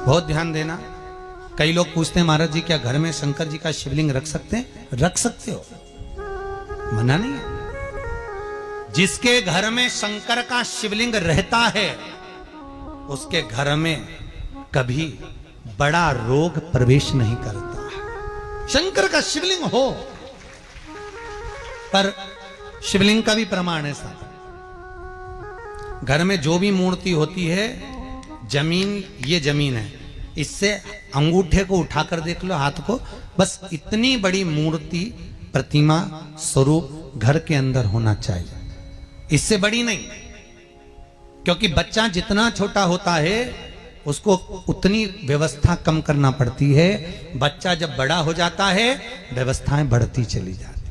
बहुत ध्यान देना। कई लोग पूछते हैं महाराज जी क्या घर में शंकर जी का शिवलिंग रख सकते हैं? रख सकते हो, मना नहीं है। जिसके घर में शंकर का शिवलिंग रहता है उसके घर में कभी बड़ा रोग प्रवेश नहीं करता। शंकर का शिवलिंग हो, पर शिवलिंग का भी प्रमाण है साहब। घर में जो भी मूर्ति होती है, जमीन ये जमीन है, इससे अंगूठे को उठाकर देख लो, हाथ को, बस इतनी बड़ी मूर्ति प्रतिमा स्वरूप घर के अंदर होना चाहिए, इससे बड़ी नहीं। क्योंकि बच्चा जितना छोटा होता है उसको उतनी व्यवस्था कम करना पड़ती है। बच्चा जब बड़ा हो जाता है व्यवस्थाएं बढ़ती चली जाती।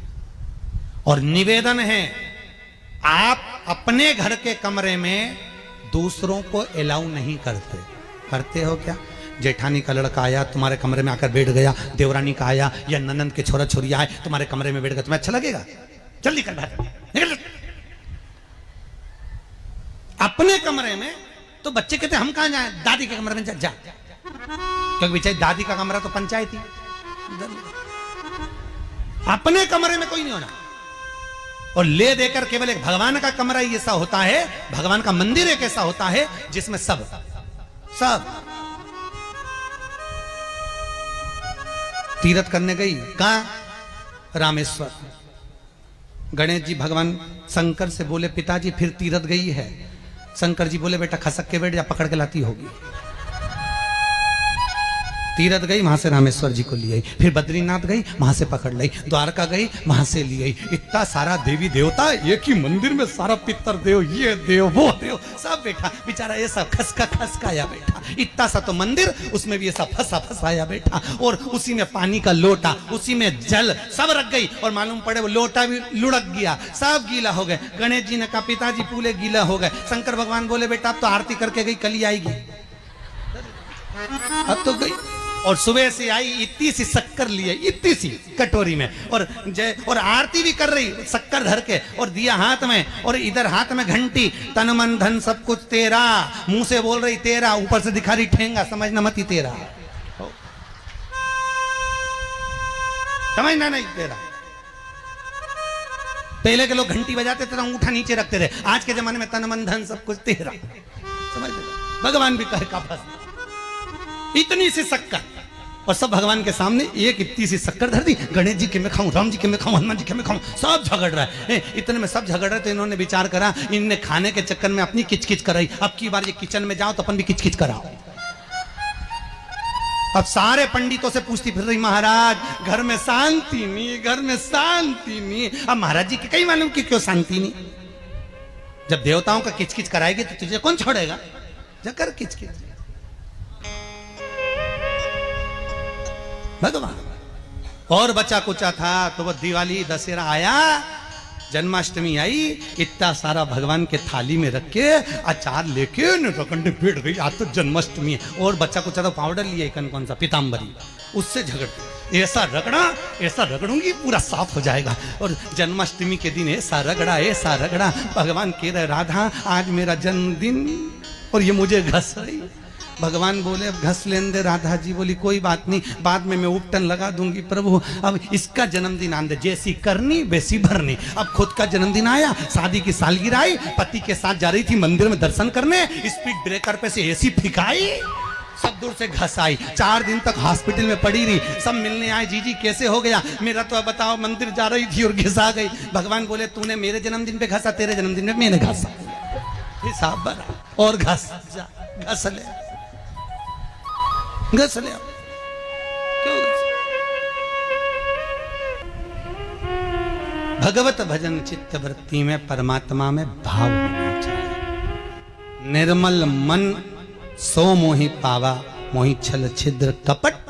और निवेदन है, आप अपने घर के कमरे में दूसरों को अलाउ नहीं करते। करते हो क्या? जेठानी का लड़का आया तुम्हारे कमरे में आकर बैठ गया, देवरानी का आया या ननंद के छोरा छोरी आए तुम्हारे कमरे में बैठ गया, तुम्हें अच्छा लगेगा? जल्दी कर बाहर निकल। अपने कमरे में तो बच्चे कहते हम कहां जाएं? दादी के कमरे में जा, क्योंकि बेचारी दादी का कमरा तो पंचायती। अपने कमरे में कोई नहीं होना। और ले देकर केवल एक भगवान का कमरा ही ऐसा होता है, भगवान का मंदिर एक ऐसा होता है जिसमें सब तीर्थ करने गई। कहां? रामेश्वर। गणेश जी भगवान शंकर से बोले पिताजी फिर तीर्थ गई है। शंकर जी बोले बेटा खसक के बैठ जा, पकड़ के लाती होगी। तीरथ गई, वहां से रामेश्वर जी को ले आई। फिर बद्रीनाथ गई, वहां से पकड़ लाई। द्वारका गई, वहां से ले आई। इतना सारा देवी देवता एक ही मंदिर में, सारा पितर देव, ये देव वो देव सब बैठा। बेचारा ये सब खसकाया बैठा। इतना सा तो मंदिर, उसमें भी ये सब फंसाया बैठा। और उसी में पानी का लोटा, उसी में जल सब रख गई। और मालूम पड़े वो लोटा भी लुढ़क गया, सब गीला हो गए। गणेश जी ने कहा पिताजी पूरे गीला हो गए। शंकर भगवान बोले बेटा अब तो आरती करके गई, कल ही आएगी। अब तो गई। और सुबह से आई, इतनी सी शक्कर लिए, इतनी सी कटोरी में, और आरती भी कर रही शक्कर धर के, और दिया हाथ में, और इधर हाथ में घंटी, तन मन धन सब कुछ तेरा। मुंह से बोल रही तेरा, ऊपर से दिखा रही ठेंगा, समझना मत ही तेरा, समझना नहीं तेरा। पहले के लोग घंटी बजाते थे, अंगूठा नीचे रखते थे। आज के जमाने में तन मन धन सब कुछ तेरा, समझ भगवान भी कहे का फंस। इतनी सी शक्कर, और सब भगवान के सामने एक इतनी सी शक्कर धर दी। गणेश जी के मैं खाऊं, राम जी के मैं खाऊं, हनुमान जी के मैं खाऊं, सब झगड़ रहा है। इतने में सब झगड़ रहे, तो इन्होंने विचार करा, इनने खाने के चक्कर में अपनी किचकिच कराई। अब की बार ये किचन में जाओ तो अपन भी किचकिच कराओ। अब सारे पंडितों से पूछती फिर रही, महाराज घर में शांति नहीं, घर में शांति नहीं। अब महाराज जी के कई मालूम कि क्यों शांति नहीं। जब देवताओं का किचकिच कराएगी तो तुझे कौन छोड़ेगा? जाकर किचकिच भगवान। और बचा कुचा था तो वो दिवाली दशहरा आया, जन्माष्टमी आई, इतना सारा भगवान के थाली में रख के अचार लेके रखंडे बैठ गई। आज तो जन्माष्टमी है। और बच्चा कुचा तो पाउडर लिए कौन सा पीताम्बरी, उससे झगड़ते। ऐसा रगड़ूंगी पूरा साफ हो जाएगा। और जन्माष्टमी के दिन ऐसा रगड़ा। भगवान कह रहे राधा आज मेरा जन्मदिन और ये मुझे घस रही। भगवान बोले अब घस लेने दे। राधा जी बोली कोई बात नहीं, बाद में मैं उपटन लगा दूंगी। प्रभु अब इसका जन्मदिन आने दे, जैसी करनी वैसी भरनी। अब खुद का जन्मदिन आया, शादी की सालगिरह आई, पति के साथ जा रही थी मंदिर में दर्शन करने, स्पीड ब्रेकर पे से ऐसी फिकाई, सब दूर से घस आई। 4 दिन तक हॉस्पिटल में पड़ी रही। सब मिलने आए, जीजी कैसे हो गया? मेरा तो बताओ मंदिर जा रही थी और घिसा गई। भगवान बोले तूने मेरे जन्मदिन पे घसा, तेरे जन्मदिन में मैंने घसा। हिसाब बना और घस ले। क्यों? भगवत भजन चित्त वृत्ति में परमात्मा में भाव होना चाहिए। निर्मल मन सो मोहि पावा, मोहि छल छिद्र कपट